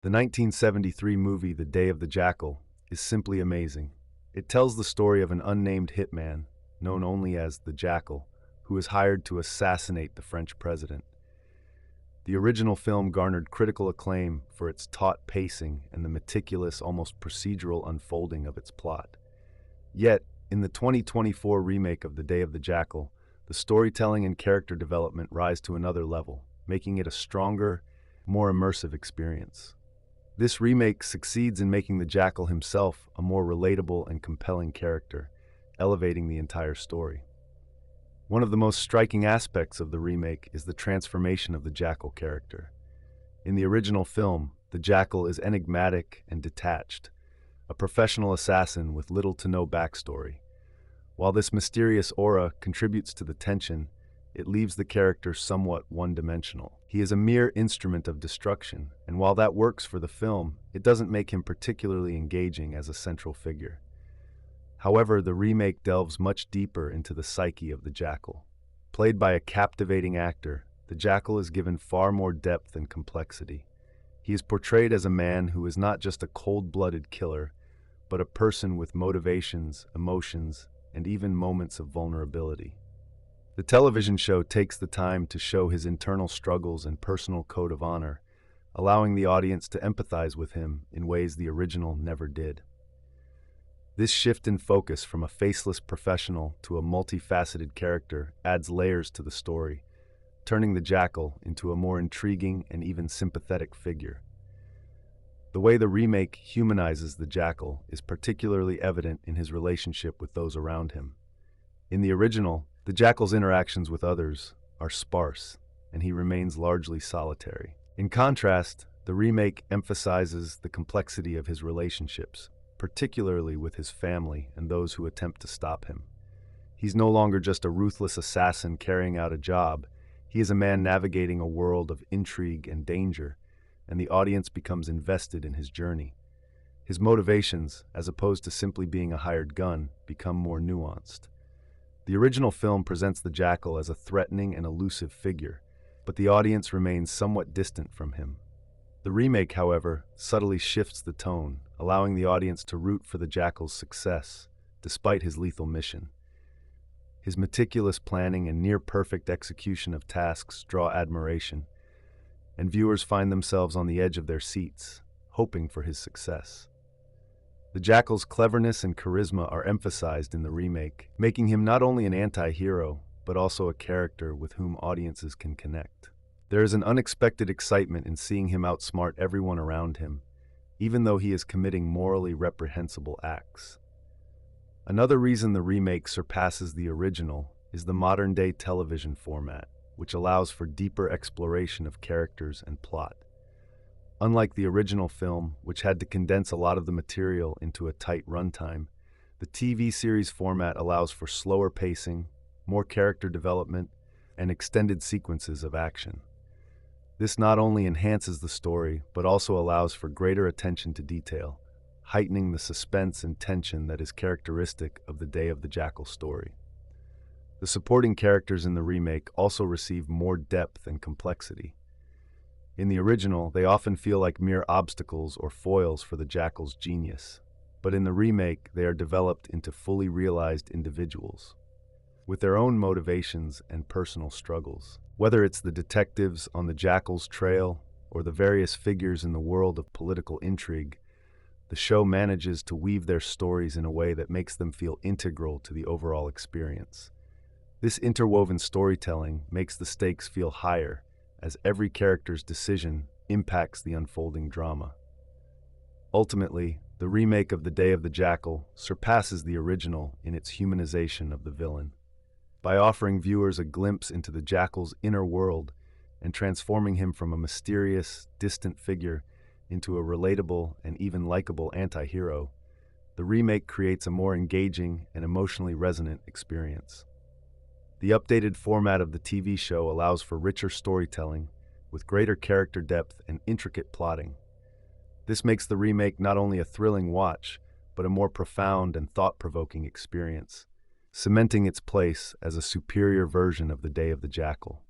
The 1973 movie The Day of the Jackal is simply amazing. It tells the story of an unnamed hitman, known only as the Jackal, who is hired to assassinate the French president. The original film garnered critical acclaim for its taut pacing and the meticulous, almost procedural unfolding of its plot. Yet, in the 2024 remake of The Day of the Jackal, the storytelling and character development rise to another level, making it a stronger, more immersive experience. This remake succeeds in making the Jackal himself a more relatable and compelling character, elevating the entire story. One of the most striking aspects of the remake is the transformation of the Jackal character. In the original film, the Jackal is enigmatic and detached, a professional assassin with little to no backstory. While this mysterious aura contributes to the tension, it leaves the character somewhat one-dimensional. He is a mere instrument of destruction, and while that works for the film, it doesn't make him particularly engaging as a central figure. However, the remake delves much deeper into the psyche of the Jackal. Played by a captivating actor, the Jackal is given far more depth and complexity. He is portrayed as a man who is not just a cold-blooded killer, but a person with motivations, emotions, and even moments of vulnerability. The television show takes the time to show his internal struggles and personal code of honor, allowing the audience to empathize with him in ways the original never did. This shift in focus from a faceless professional to a multifaceted character adds layers to the story, turning the Jackal into a more intriguing and even sympathetic figure. The way the remake humanizes the Jackal is particularly evident in his relationship with those around him. In the original, the Jackal's interactions with others are sparse, and he remains largely solitary. In contrast, the remake emphasizes the complexity of his relationships, particularly with his family and those who attempt to stop him. He's no longer just a ruthless assassin carrying out a job. He is a man navigating a world of intrigue and danger, and the audience becomes invested in his journey. His motivations, as opposed to simply being a hired gun, become more nuanced. The original film presents the Jackal as a threatening and elusive figure, but the audience remains somewhat distant from him. The remake, however, subtly shifts the tone, allowing the audience to root for the Jackal's success, despite his lethal mission. His meticulous planning and near-perfect execution of tasks draw admiration, and viewers find themselves on the edge of their seats, hoping for his success. The Jackal's cleverness and charisma are emphasized in the remake, making him not only an anti-hero, but also a character with whom audiences can connect. There is an unexpected excitement in seeing him outsmart everyone around him, even though he is committing morally reprehensible acts. Another reason the remake surpasses the original is the modern-day television format, which allows for deeper exploration of characters and plot. Unlike the original film, which had to condense a lot of the material into a tight runtime, the TV series format allows for slower pacing, more character development, and extended sequences of action. This not only enhances the story, but also allows for greater attention to detail, heightening the suspense and tension that is characteristic of the Day of the Jackal story. The supporting characters in the remake also receive more depth and complexity. In the original, they often feel like mere obstacles or foils for the Jackal's genius, but in the remake, they are developed into fully realized individuals, with their own motivations and personal struggles. Whether it's the detectives on the Jackal's trail or the various figures in the world of political intrigue, the show manages to weave their stories in a way that makes them feel integral to the overall experience. This interwoven storytelling makes the stakes feel higher, as every character's decision impacts the unfolding drama. Ultimately, the remake of The Day of the Jackal surpasses the original in its humanization of the villain. By offering viewers a glimpse into the Jackal's inner world and transforming him from a mysterious, distant figure into a relatable and even likable anti-hero, the remake creates a more engaging and emotionally resonant experience. The updated format of the TV show allows for richer storytelling, with greater character depth and intricate plotting. This makes the remake not only a thrilling watch, but a more profound and thought-provoking experience, cementing its place as a superior version of The Day of the Jackal.